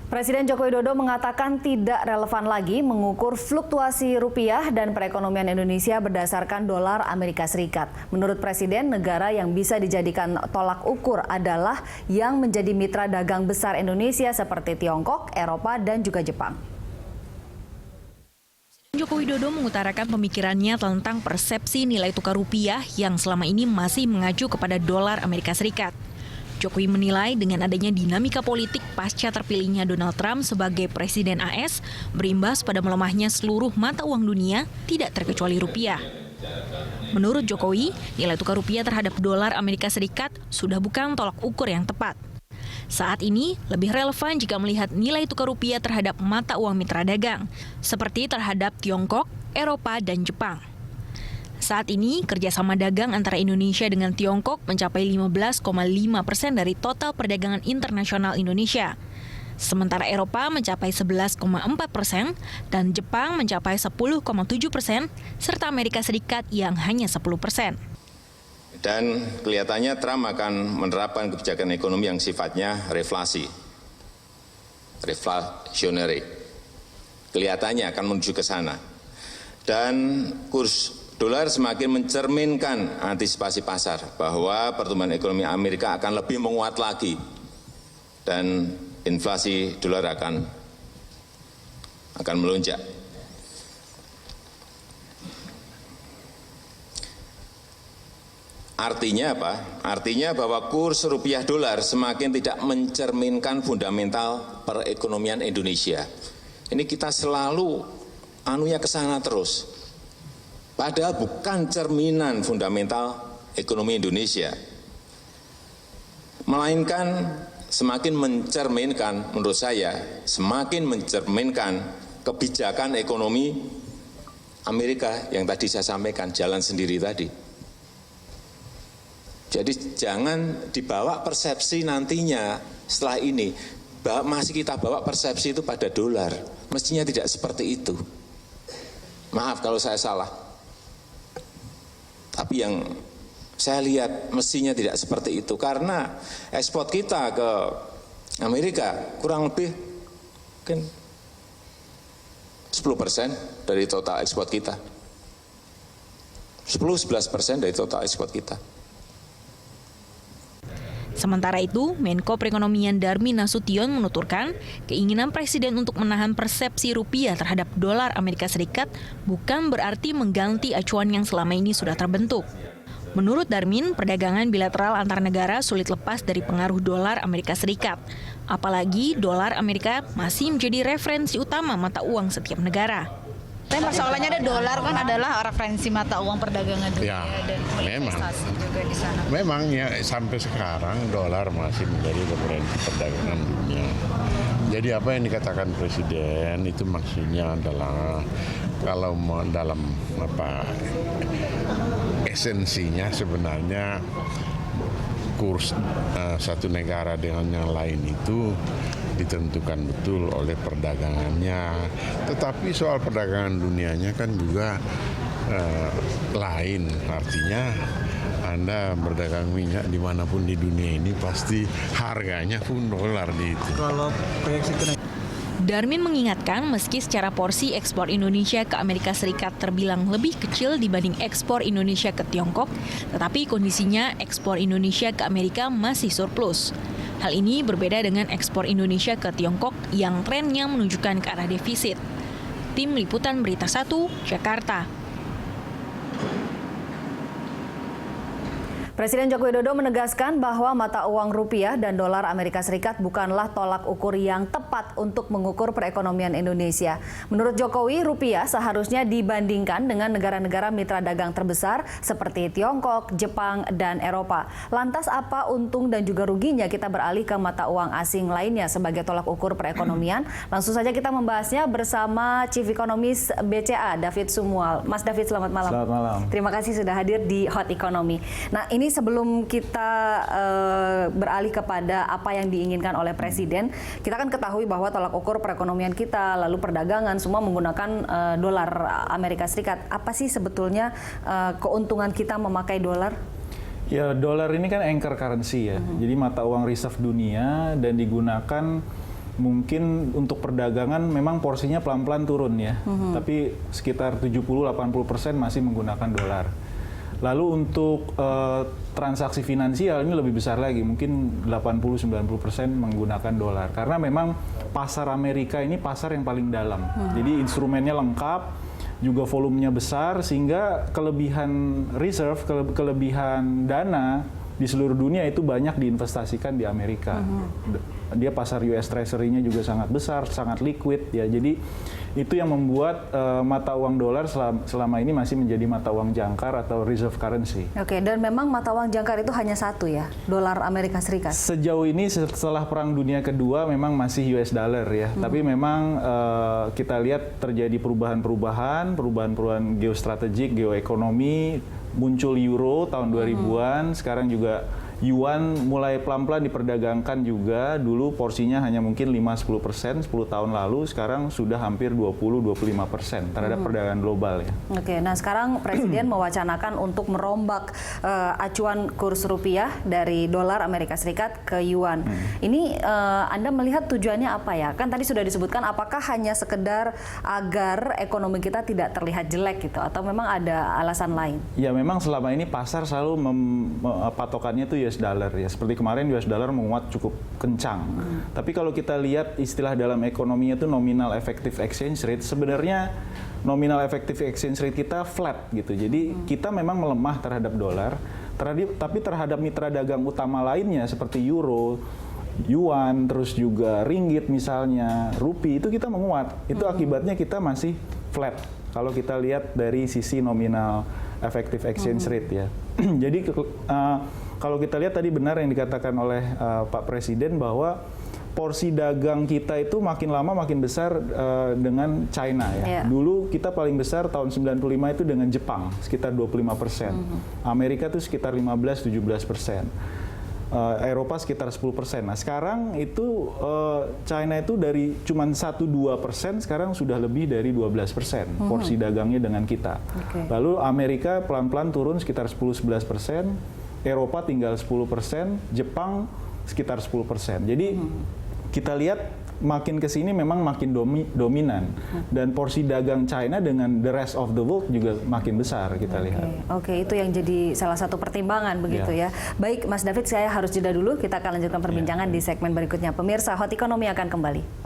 Presiden Joko Widodo mengatakan tidak relevan lagi mengukur fluktuasi rupiah dan perekonomian Indonesia berdasarkan dolar Amerika Serikat. Menurut Presiden, negara yang bisa dijadikan tolak ukur adalah yang menjadi mitra dagang besar Indonesia seperti Tiongkok, Eropa, dan juga Jepang. Joko Widodo mengutarakan pemikirannya tentang persepsi nilai tukar rupiah yang selama ini masih mengacu kepada dolar Amerika Serikat. Jokowi menilai dengan adanya dinamika politik pasca terpilihnya Donald Trump sebagai Presiden AS berimbas pada melemahnya seluruh mata uang dunia, tidak terkecuali rupiah. Menurut Jokowi, nilai tukar rupiah terhadap dolar Amerika Serikat sudah bukan tolak ukur yang tepat. Saat ini, lebih relevan jika melihat nilai tukar rupiah terhadap mata uang mitra dagang, seperti terhadap Tiongkok, Eropa, dan Jepang. Saat ini, kerjasama dagang antara Indonesia dengan Tiongkok mencapai 15,5% dari total perdagangan internasional Indonesia. Sementara Eropa mencapai 11,4% dan Jepang mencapai 10,7%, serta Amerika Serikat yang hanya 10%. Dan kelihatannya Trump akan menerapkan kebijakan ekonomi yang sifatnya reflationary. Kelihatannya akan menuju ke sana. Dan kurs dolar semakin mencerminkan antisipasi pasar bahwa pertumbuhan ekonomi Amerika akan lebih menguat lagi dan inflasi dolar akan melonjak. Artinya apa? Artinya bahwa kurs rupiah dolar semakin tidak mencerminkan fundamental perekonomian Indonesia. Ini kita selalu anunya ke sana terus. Padahal bukan cerminan fundamental ekonomi Indonesia. Melainkan semakin mencerminkan, menurut saya, semakin mencerminkan kebijakan ekonomi Amerika yang tadi saya sampaikan, jalan sendiri tadi. Jadi jangan dibawa persepsi nantinya setelah ini, masih kita bawa persepsi itu pada dolar. Mestinya tidak seperti itu. Maaf kalau saya salah. Tapi yang saya lihat mestinya tidak seperti itu. Karena ekspor kita ke Amerika kurang lebih mungkin 10% dari total ekspor kita. 10-11% dari total ekspor kita. Sementara itu, Menko Perekonomian Darmin Nasution menuturkan keinginan Presiden untuk menahan persepsi rupiah terhadap dolar Amerika Serikat bukan berarti mengganti acuan yang selama ini sudah terbentuk. Menurut Darmin, perdagangan bilateral antar negara sulit lepas dari pengaruh dolar Amerika Serikat. Apalagi dolar Amerika masih menjadi referensi utama mata uang setiap negara. Tapi persoalannya ada dolar kan adalah referensi mata uang perdagangan dunia dan investasi juga di sana. Memang ya sampai sekarang dolar masih menjadi referensi perdagangan dunia. Jadi apa yang dikatakan Presiden itu maksudnya adalah kalau dalam esensinya sebenarnya kurs satu negara dengan yang lain itu ditentukan betul oleh perdagangannya. Tetapi soal perdagangan dunianya kan juga lain. Artinya Anda berdagang minyak dimanapun di dunia ini pasti harganya pun dolar di itu. Kalau proyeksi Darmin mengingatkan meski secara porsi ekspor Indonesia ke Amerika Serikat terbilang lebih kecil dibanding ekspor Indonesia ke Tiongkok, tetapi kondisinya ekspor Indonesia ke Amerika masih surplus. Hal ini berbeda dengan ekspor Indonesia ke Tiongkok yang trennya menunjukkan ke arah defisit. Tim Liputan Berita 1, Jakarta. Presiden Joko Widodo menegaskan bahwa mata uang rupiah dan dolar Amerika Serikat bukanlah tolak ukur yang tepat untuk mengukur perekonomian Indonesia. Menurut Jokowi, rupiah seharusnya dibandingkan dengan negara-negara mitra dagang terbesar seperti Tiongkok, Jepang, dan Eropa. Lantas apa untung dan juga ruginya kita beralih ke mata uang asing lainnya sebagai tolak ukur perekonomian? Langsung saja kita membahasnya bersama Chief Economist BCA, David Sumual. Mas David, selamat malam. Selamat malam. Terima kasih sudah hadir di Hot Economy. Nah, ini sebelum kita beralih kepada apa yang diinginkan oleh Presiden, kita kan ketahui bahwa tolak ukur perekonomian kita, lalu perdagangan, semua menggunakan dolar Amerika Serikat. Apa sih sebetulnya keuntungan kita memakai dolar? Ya, dolar ini kan anchor currency ya. Jadi mata uang reserve dunia dan digunakan mungkin untuk perdagangan memang porsinya pelan-pelan turun ya, tapi sekitar 70-80% masih menggunakan dolar. Lalu untuk transaksi finansial ini lebih besar lagi, mungkin 80-90% menggunakan dolar. Karena memang pasar Amerika ini pasar yang paling dalam. Jadi instrumennya lengkap, juga volumenya besar, sehingga kelebihan reserve, kelebihan dana di seluruh dunia itu banyak diinvestasikan di Amerika. Dia pasar US Treasury-nya juga sangat besar, sangat liquid ya. Jadi itu yang membuat mata uang dolar selama ini masih menjadi mata uang jangkar atau reserve currency. Oke, dan memang mata uang jangkar itu hanya satu ya, dolar Amerika Serikat. Sejauh ini setelah Perang Dunia Kedua memang masih US dollar ya. Tapi memang kita lihat terjadi perubahan geostrategik, geoekonomi, muncul euro tahun 2000-an, sekarang juga yuan mulai pelan-pelan diperdagangkan juga. Dulu porsinya hanya mungkin 5-10%, 10 tahun lalu, sekarang sudah hampir 20-25% terhadap perdagangan global ya. Oke, nah sekarang Presiden mewacanakan untuk merombak acuan kurs rupiah dari dolar Amerika Serikat ke yuan. Ini Anda melihat tujuannya apa ya? Kan tadi sudah disebutkan, apakah hanya sekedar agar ekonomi kita tidak terlihat jelek gitu, atau memang ada alasan lain? Ya memang selama ini pasar selalu patokannya itu US dollar ya. Seperti kemarin US dollar menguat cukup kencang. Tapi kalau kita lihat istilah dalam ekonominya itu nominal effective exchange rate, sebenarnya nominal effective exchange rate kita flat gitu. Jadi kita memang melemah terhadap dolar, tapi terhadap mitra dagang utama lainnya seperti euro, yuan, terus juga ringgit misalnya, rupiah, itu kita menguat. Itu akibatnya kita masih flat kalau kita lihat dari sisi nominal effective exchange rate ya. Jadi kalau kita lihat tadi benar yang dikatakan oleh Pak Presiden bahwa porsi dagang kita itu makin lama makin besar dengan China ya. Dulu kita paling besar tahun 95 itu dengan Jepang sekitar 25%. Amerika itu sekitar 15-17%. Eropa sekitar 10%. Nah sekarang itu China itu dari cuma 1-2%, sekarang sudah lebih dari 12% porsi dagangnya dengan kita. Lalu Amerika pelan-pelan turun sekitar 10-11%. Eropa tinggal 10%, Jepang sekitar 10%. Jadi kita lihat makin ke sini memang makin dominan. Dan porsi dagang China dengan the rest of the world juga makin besar kita lihat. Oke, itu yang jadi salah satu pertimbangan begitu ya. Baik Mas David, saya harus jeda dulu. Kita akan lanjutkan perbincangan di segmen berikutnya. Pemirsa, Hot Ekonomi akan kembali.